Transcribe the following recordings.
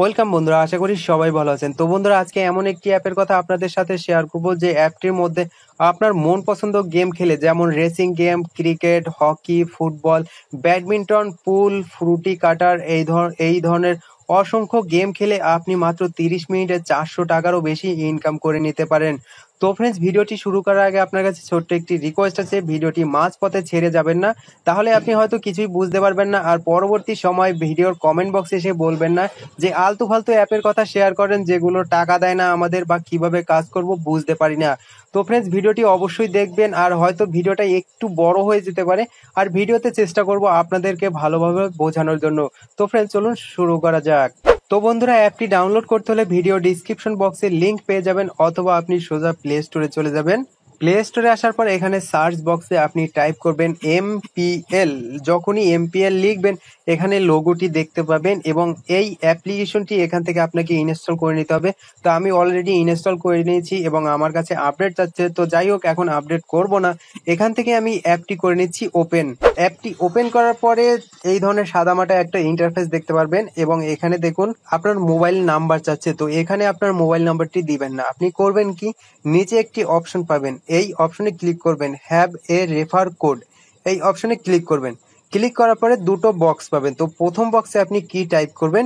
Welcome বন্ধুরা, আশা করি সবাই ভালো আছেন। তো বন্ধুরা, আজকে এমন একটি অ্যাপের কথা আপনাদের সাথে শেয়ার করব যে অ্যাপটির মধ্যে আপনার মন পছন্দ গেম খেলে, যেমন racing game, cricket, hockey, football, badminton, pool, fruity cutter, এই ধরনের অসংখ্য গেম খেলে আপনি মাত্র 30 মিনিটে 400 টাকারও বেশি ইনকাম করে নিতে পারেন। তো ফ্রেন্ডস, ভিডিওটি শুরু করার আগে আপনার কাছে ছোট্ট একটি রিকোয়েস্ট আছে, ভিডিওটি মাঝপথে ছেড়ে যাবেন না। তাহলে আপনি হয়তো কিছুই বুঝতে পারবেন না, আর পরবর্তী সময় ভিডিওর কমেন্ট বক্সে এসে বলবেন না যে আলতু ফালতু অ্যাপের কথা শেয়ার করেন যেগুলো টাকা দেয় না আমাদের, বা কিভাবে কাজ করব বুঝতে পারি না। তো ফ্রেন্ডস, ভিডিওটি অবশ্যই দেখবেন, আর হয়তো ভিডিওটা একটু বড় হয়ে যেতে পারে, আর ভিডিওতে চেষ্টা করব আপনাদেরকে ভালোভাবে বোঝানোর জন্য। তো ফ্রেন্ডস, চলুন শুরু করা যাক। তো বন্ধুরা, অ্যাপটি ডাউনলোড করতে হলে ভিডিও ডিসক্রিপশন বক্সে লিংক পেয়ে যাবেন, অথবা আপনি সোজা প্লে স্টোরে চলে যাবেন। প্লে স্টোরে আসার পর এখানে সার্চ বক্সে আপনি টাইপ করবেন এমপিএল। যখনই এমপিএল লিখবেন, এখানে লোগোটি দেখতে পাবেন, এবং এই অ্যাপ্লিকেশনটি এখান থেকে আপনাকে ইনস্টল করে নিতে হবে। তো আমি অলরেডি ইনস্টল করে নিয়েছি এবং আমার কাছে আপডেট যাচ্ছে, তো যাই হোক, এখন আপডেট করব না। এখান থেকে আমি অ্যাপটি করে নিচ্ছি ওপেন। অ্যাপটি ওপেন করার পরে এই ধরনের সাদামাটা একটা ইন্টারফেস দেখতে পারবেন, এবং এখানে দেখুন আপনার মোবাইল নাম্বার চাচ্ছে। তো এখানে আপনার মোবাইল নাম্বারটি দিবেন না, আপনি করবেন কি, নিচে একটি অপশন পাবেন, এই অপশনে ক্লিক করবেন, হ্যাভ এ রেফার কোড। এই অপশনে ক্লিক করবেন। ক্লিক করার পরে দুটো বক্স পাবেন। তো প্রথম বক্সে আপনি কি টাইপ করবেন,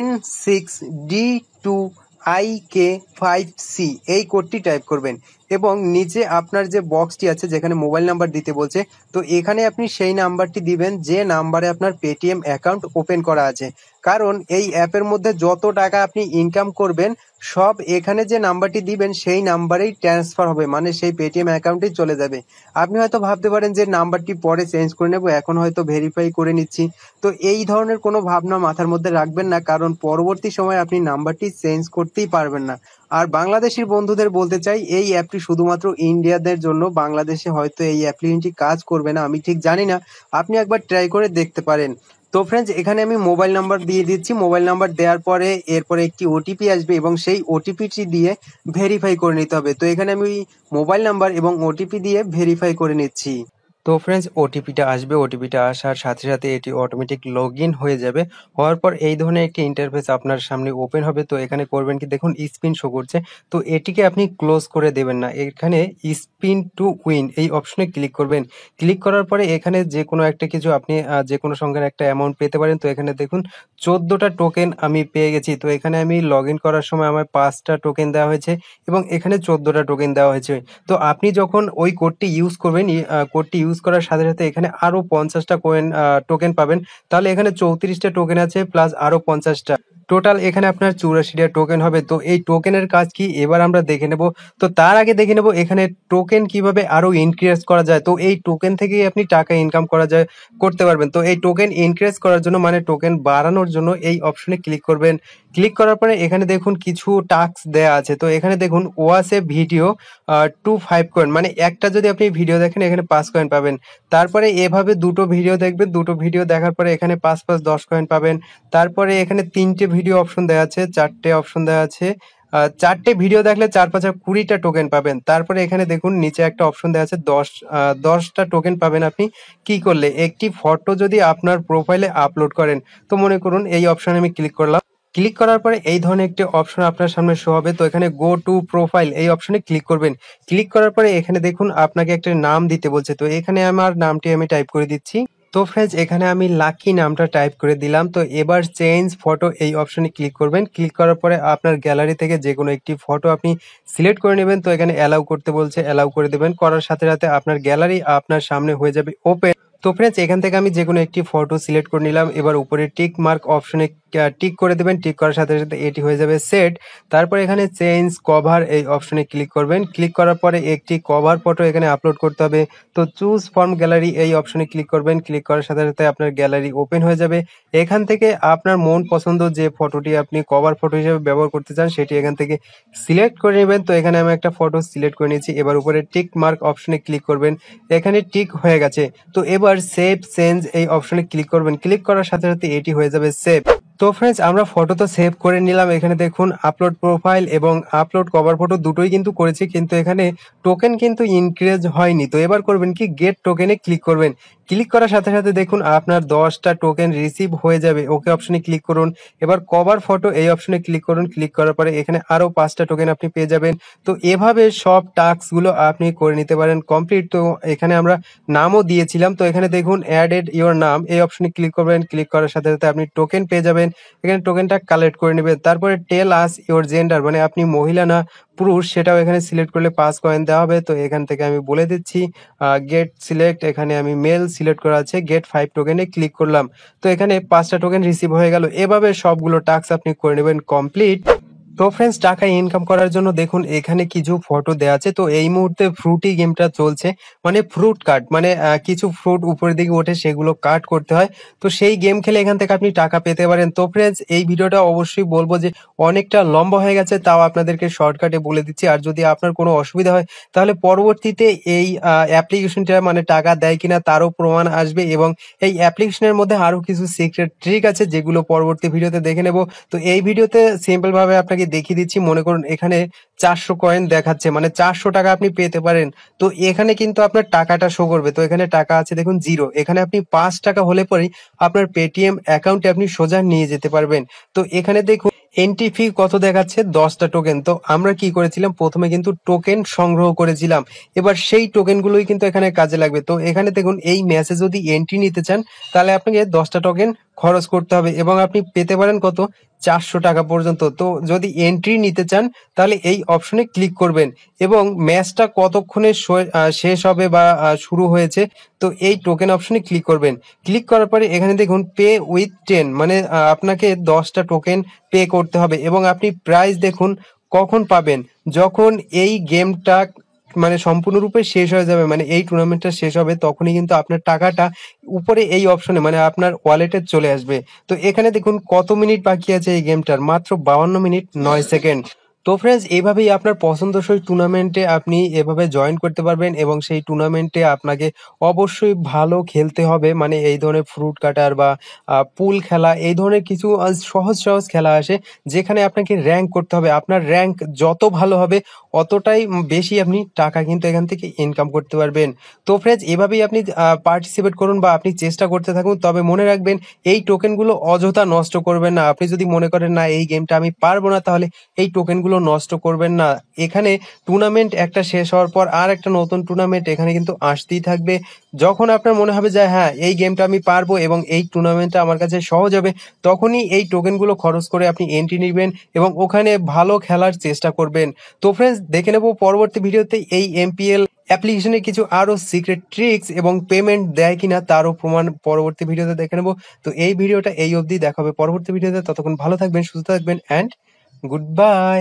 N6D2IK5C, এই কোডটি টাইপ করবেন, এবং নিচে আপনার যে বক্সটি আছে যেখানে মোবাইল নাম্বার দিতে বলছে, তো এখানে আপনি সেই নাম্বারটি দিবেন যে নাম্বারে আপনার পেটিএম অ্যাকাউন্ট ওপেন করা আছে। কারণ এই অ্যাপের মধ্যে যত টাকা আপনি ইনকাম করবেন, সব এখানে যে নাম্বারটি দিবেন সেই নাম্বারেই ট্রান্সফার হবে, মানে সেই পেটিএম অ্যাকাউন্টেই চলে যাবে। আপনি হয়তো ভাবতে পারেন যে নাম্বারটি পরে চেঞ্জ করে নেব, এখন হয়তো ভেরিফাই করে নিচ্ছি। তো এই ধরনের কোনো ভাবনা মাথার মধ্যে রাখবেন না, কারণ পরবর্তী সময় আপনি নাম্বারটি চেঞ্জ করতেই পারবেন না। আর বাংলাদেশি বন্ধুদের বলতে চাই, এই অ্যাপটি শুধুমাত্র ইন্ডিয়াদের জন্য, বাংলাদেশে হয়তো এই অ্যাপ্লিকেশনটি কাজ করবে না, আমি ঠিক জানি না, আপনি একবার ট্রাই করে দেখতে পারেন। তো ফ্রেন্ডস, এখানে আমি মোবাইল নাম্বার দিয়ে দিচ্ছি। মোবাইল নাম্বার দেওয়ার পরে এরপরে একটি ওটিপি আসবে, এবং সেই ওটিপিটি দিয়ে ভেরিফাই করে নিতে হবে। তো এখানে আমি মোবাইল নাম্বার এবং ওটিপি দিয়ে ভেরিফাই করে নিচ্ছি। তো ফ্রেন্ডস, ওটিপিটা আসবে, ওটিপিটা আসার সাথে সাথে এটি অটোমেটিক লগ ইন হয়ে যাবে। হওয়ার পর এই ধরনের একটি ইন্টারফেস আপনার সামনে ওপেন হবে। তো এখানে করবেন কি, দেখুন স্পিন শো করছে, তো এটিকে আপনি ক্লোজ করে দেবেন না। এখানে স্পিন টু উইন এই অপশনে ক্লিক করবেন। ক্লিক করার পরে এখানে যে কোনো একটা কিছু আপনি যে কোনো সংখ্যার একটা অ্যামাউন্ট পেতে পারেন। তো এখানে দেখুন 14টা টোকেন আমি পেয়ে গেছি। তো এখানে আমি লগ ইন করার সময় আমার 5টা টোকেন দেওয়া হয়েছে, এবং এখানে 14টা টোকেন দেওয়া হয়েছে। তো আপনি যখন ওই কোডটি ইউজ করবেন, কোডটি ইউজ করার সাথে সাথে এখানে আরো 50টা টোকেন পাবেন। তাহলে এখানে 34টা টোকেন আছে, প্লাস আরো 50টা, টোটাল এখানে আপনার 84টা টোকেন হবে। তো এই টোকেনের কাজ কি এবার আমরা দেখে নেব। তো তার আগে দেখে নেব এখানে টোকেন কিভাবে আরো ইনক্রিজ করা যায়। তো এই টোকেন থেকেই আপনি টাকা ইনকাম করতে পারবেন। তো এই টোকেন ইনক্রিজ করার জন্য, মানে টোকেন বাড়ানোর জন্য, এই অপশনে ক্লিক করবেন। ক্লিক করার পরে এখানে দেখুন কিছু টাস্ক দেয়া আছে। তো এখানে দেখুন ওয়াচ এ ভিডিও 5 কয়েন, মানে একটা যদি আপনি ভিডিও দেখেন এখানে 5 কয়েন পাবেন। তারপরে এভাবে দুটো ভিডিও দেখবেন, দুটো ভিডিও দেখার পরে এখানে 5 5 10 কয়েন পাবেন। তারপরে এখানে 3টে ভিডিও অপশন দেওয়া আছে, 4টে অপশন দেওয়া আছে, 4টে ভিডিও দেখলে 4 5 20টা টোকেন পাবেন। তারপরে এখানে দেখুন নিচে একটা অপশন দেওয়া আছে 10টা টোকেন পাবেন আপনি কি করলে, একটি ফটো যদি আপনার প্রোফাইলে আপলোড করেন। তো মনে করুন এই অপশনে আমি ক্লিক করলাম। ক্লিক করার পরে এই ধরনের একটি অপশন আপনার সামনে শো হবে। তো এখানে গো টু প্রোফাইল এই অপশনে ক্লিক করবেন। ক্লিক করার পরে এখানে দেখুন আপনাকে একটা নাম দিতে বলছে। তো এখানে আমার নামটি আমি টাইপ করে দিচ্ছি। তো ফ্রেন্ডস, এখানে আমি লাকি নামটা টাইপ করে দিলাম। তো এবার চেঞ্জ ফটো এই অপশনে ক্লিক করবেন। ক্লিক করার পরে আপনার গ্যালারি থেকে যে কোনো একটি ফটো আপনি সিলেক্ট করে নেবেন। তো এখানে অ্যালাউ করতে বলছে, অ্যালাউ করে দেবেন। করার সাথে সাথে আপনার গ্যালারি আপনার সামনে হয়ে যাবে ওপেন। তো ফ্রেন্ডস, এখান থেকে আমি যে কোনো একটি ফটো সিলেক্ট করে নিলাম। এবার উপরে টিক মার্ক অপশনে টিক করে দেবেন। টিক করার সাথে সাথে এটি হয়ে যাবে সেট। তারপর এখানে চেঞ্জ কভার এই অপশনে ক্লিক করবেন। ক্লিক করার পরে একটি কভার ফটো এখানে আপলোড করতে হবে। তো চুজ ফ্রম গ্যালারি এই অপশনে ক্লিক করবেন। ক্লিক করার সাথে সাথে আপনার গ্যালারি ওপেন হয়ে যাবে। এখান থেকে আপনার মন পছন্দ যে ফটোটি আপনি কভার ফটো হিসেবে ব্যবহার করতে চান সেটি এখান থেকে সিলেক্ট করে নেবেন। তো এখানে আমি একটা ফটো সিলেক্ট করে নিয়েছি। এবার উপরে টিক মার্ক অপশনে ক্লিক করবেন। এখানে টিক হয়ে গেছে। তো এবার সেভ চেঞ্জ এই অপশনে ক্লিক করবেন। ক্লিক করার সাথে সাথে এটি হয়ে যাবে সেভ। তো ফ্রেন্ডস, আমরা ফটো তো সেভ করে নিলাম। এখানে দেখুন আপলোড প্রোফাইল এবং আপলোড কভার ফটো দুটোই কিন্তু করেছি, কিন্তু এখানে টোকেন কিন্তু ইনক্রিজ হয়নি। তো এবার করবেন কি, গেট টোকেনে ক্লিক করবেন। ক্লিক করার সাথে সাথে দেখুন আপনার 10টা টোকেন রিসিভ হয়ে যাবে। ওকে অপশনে ক্লিক করুন। এবার কভার ফটো এই অপশনে ক্লিক করুন। ক্লিক করার পরে এখানে আরো 5টা টোকেন আপনি পেয়ে যাবেন। তো এভাবে সব টাস্কগুলো আপনি করে নিতে পারেন কমপ্লিট। তো এখানে আমরা নামও দিয়েছিলাম। তো এখানে দেখুন অ্যাডেড ইওর নাম এই অপশনে ক্লিক করবেন। ক্লিক করার সাথে সাথে আপনি টোকেন পেয়ে যাবেন। এখানে টোকেনটা কালেক্ট করে নেবেন। তারপরে টেল আস ইওর জেন্ডার, মানে আপনি মহিলা না পুরুষ সেটাও এখানে সিলেক্ট করলে 5 কয়েন দেওয়া হবে। তো এখান থেকে আমি বলে দিচ্ছি গেট সিলেক্ট, এখানে আমি মেল সিলেক্ট করা আছে, গেট 5 টোকেনে ক্লিক করলাম। তো এখানে 5টা টোকেন রিসিভ হয়ে গেল। এভাবে সবগুলো টাস্ক আপনি করে নেবেন কমপ্লিট। তো ফ্রেন্ডস, টাকা ইনকাম করার জন্য দেখুন এখানে কিছু ফটো দেওয়া আছে। তো এই মুহূর্তে ফ্রুটি গেমটা চলছে, মানে ফ্রুট কাট, মানে কিছু ফ্রুট উপরের দিকে ওঠে সেগুলো কাট করতে হয়। তো সেই গেম খেলে এখান থেকে আপনি টাকা পেতে পারেন। তো ফ্রেন্ডস, এই ভিডিওটা অবশ্যই বলবো যে অনেকটা লম্বা হয়ে গেছে, তাও আপনাদেরকে শর্টকাটে বলে দিচ্ছি। আর যদি আপনার কোনো অসুবিধা হয় তাহলে পরবর্তীতে এই অ্যাপ্লিকেশনটা মানে টাকা দেয় কিনা তারও প্রমাণ আসবে, এবং এই অ্যাপ্লিকেশনের মধ্যে আরো কিছু সিক্রেট ট্রিক আছে যেগুলো পরবর্তী ভিডিওতে দেখে নেব। তো এই ভিডিওতে সিম্পল ভাবে আপনাকে দেখিয়ে দিচ্ছি। মনে করুন এখানে 400 কয়েন দেখাচ্ছে, মানে 400 টাকা আপনি পেতে পারেন। তো এখানে কিন্তু আপনার টাকাটা শো করবে। তো এখানে টাকা আছে দেখুন 0। এখানে আপনি 5 টাকা হলে পরেই আপনার পেটিএম অ্যাকাউন্টে আপনি সোজা নিয়ে যেতে পারবেন। তো এখানে দেখুন এন্ট্রি ফি কত দেখাচ্ছে, 10টা টোকেন। তো আমরা কি করেছিলাম, প্রথমে কিন্তু টোকেন সংগ্রহ করেছিলাম। এবার সেই টোকেনগুলোই কিন্তু এখানে কাজে লাগবে। তো এখানে দেখুন এই ম্যাচে যদি এন্ট্রি নিতে চান তাহলে আপনাকে 10টা টোকেন খরচ করতে হবে, এবং আপনি পেতে পারেন কত, 400 টাকা পর্যন্ত। তো যদি এন্ট্রি নিতে চান তাহলে এই অপশনে ক্লিক করবেন, এবং ম্যাচটা কতক্ষণে শেষ হবে বা শুরু হয়েছে, তো এই টোকেন অপশনে ক্লিক করবেন। ক্লিক করার পরে এখানে দেখুন পে উইথ 10, মানে আপনাকে 10টা টোকেন পে করতে হবে, এবং আপনি প্রাইস দেখুন কখন পাবেন, যখন এই গেমটা মানে সম্পূর্ণরূপে শেষ হয়ে যাবে, মানে এই টুর্নামেন্টটা শেষ হবে, তখনই কিন্তু আপনার টাকাটা উপরে এই অপশনে মানে আপনার ওয়ালেটে চলে আসবে। তো এখানে দেখুন কত মিনিট বাকি আছে এই গেমটার, মাত্র 52 মিনিট 9 সেকেন্ড। তো ফ্রেন্ডস, এইভাবেই আপনার পছন্দসই টুর্নামেন্টে আপনি এভাবে জয়েন করতে পারবেন, এবং সেই টুর্নামেন্টে আপনাকে অবশ্যই ভালো খেলতে হবে। মানে এই ধরনের ফ্রুট কাটার বা পুল খেলা, এই ধরনের কিছু সহজ সহজ খেলা আসে যেখানে আপনাকে র্যাঙ্ক করতে হবে। আপনার র্যাঙ্ক যত ভালো হবে অতটাই বেশি আপনি টাকা কিন্তু এখান থেকে ইনকাম করতে পারবেন। তো ফ্রেন্ডস, এভাবেই আপনি পার্টিসিপেট করুন বা আপনি চেষ্টা করতে থাকুন। তবে মনে রাখবেন এই টোকেনগুলো অযথা নষ্ট করবেন না। আপনি যদি মনে করেন না এই গেমটা আমি পারবো না, তাহলে এই টোকেনগুলো নষ্ট করবেন না। এখানে টুর্নামেন্ট একটা শেষ হওয়ার পর আর একটা নতুন টুর্নামেন্ট এখানে কিন্তু আসতেই থাকবে। যখন আপনার মনে হবে যে হ্যাঁ এই গেমটা আমি পারবো এবং এই টুর্নামেন্টটা আমার কাছে সহজ হবে, তখনই এই টোকেনগুলো খরচ করে আপনি এন্ট্রি নিবেন এবং ওখানে ভালো খেলার চেষ্টা করবেন। তো ফ্রেন্ডস, দেখে নেব পরবর্তী ভিডিওতে এই এমপিএল অ্যাপ্লিকেশনের কিছু আরো সিক্রেট ট্রিক্স এবং পেমেন্ট দেয় কিনা তারও প্রমাণ পরবর্তী ভিডিওতে দেখে নেব। তো এই ভিডিওটা এই অবধি, দেখা হবে পরবর্তী ভিডিওতে। ততক্ষণ ভালো থাকবেন, সুস্থ থাকবেন, অ্যান্ড গুড বাই।